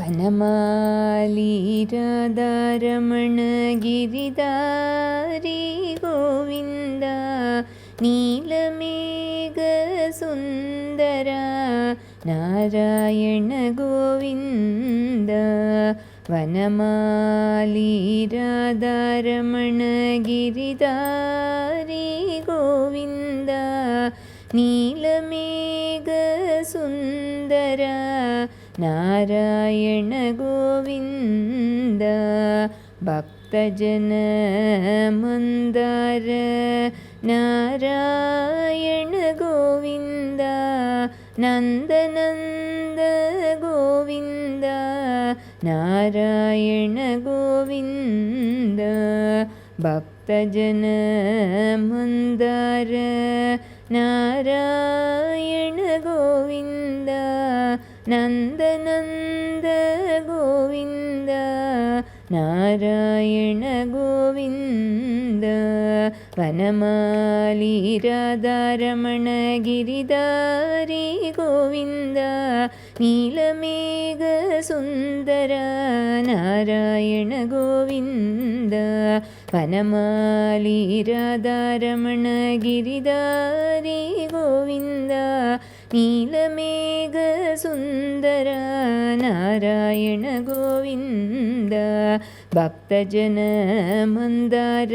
വനമാലി രാധാരമണ ഗിരിധാരി ഗോവിന്ദ നീലമേഘ സുന്ദര നാരായണ ഗോവിന്ദ വനമാലി രാധാരമണ ഗിരിധാരി ഗോവിന്ദ നീലമേഘ സുന്ദര നാരായണ ഗോവിന്ദ ഭക്തജന മന്ദാര നാരായണ ഗോവിന്ദ നന്ദനന്ദ ഗോവിന്ദ നാരായണ ഗോവിന്ദ ഭക്തജന മന്ദാര നാരായണ ഗോവിന്ദ നന്ദനന്ദ ഗോവിന്ദ നാരായണ ഗോവിന്ദ വനമാലി രാധാരമണ ഗിരിധാരി ഗോവിന്ദ നീലമേഘ സുന്ദര നാരായണ ഗോവിന്ദ വനമാലി രാധാരമണ ഗിരിധാരി ഗോവിന്ദ നീലമേഘ സുന്ദര നാരായണ ഗോവിന്ദ ഭക്തജന മന്ദാര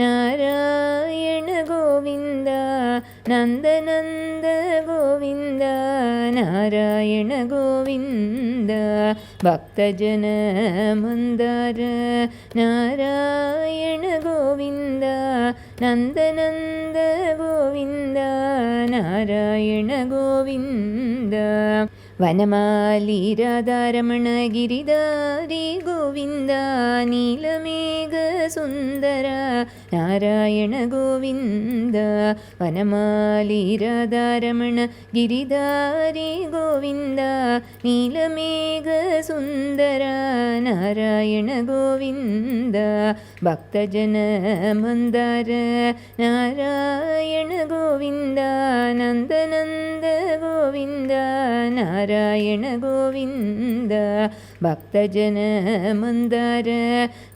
നാരായണ ഗോവിന്ദ നന്ദനന്ദ ഗോവിന്ദ നാരായണ ഗോവിന്ദ ഭക്തജന മന്ദാര നാരായണ ഗോവിന്ദ നന്ദനന്ദ ഗോവിന്ദ നാരായണ ഗോവിന്ദ വനമാലി രാധാരമണ ഗിരിധാരി ഗോവിന്ദ നീലമേഘ സുന്ദര നാരായണ ഗോവിന്ദ വനമാലി രാധാരമണ ഗിരിധാരി ഗോവിന്ദ നീലമേഘ സുന്ദര നാരായണ ഗോവിന്ദ ഭക്തജന മന്ദാര നാരായണ ഗോവിന്ദ നന്ദനന്ദ ഗോവിന്ദ നാരായണ ഗോവിന്ദ ഭക്തജന മന്ദാര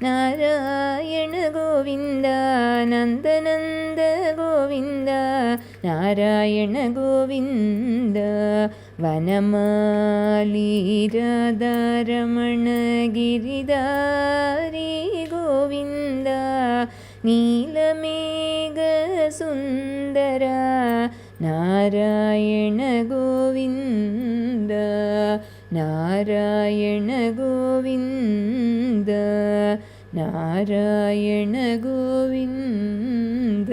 നാരായണ ഗോവിന്ദ നന്ദനന്ദ ഗോവിന്ദ നാരായണ ഗോവിന്ദ വനമാലി രാധാരമണ ഗിരിധാരി ഗോവിന്ദ നീലമേഘ സുന്ദര നാരായണ ഗോവിന്ദ നാരായണ ഗോവിന്ദ നാരായണ ഗോവിന്ദ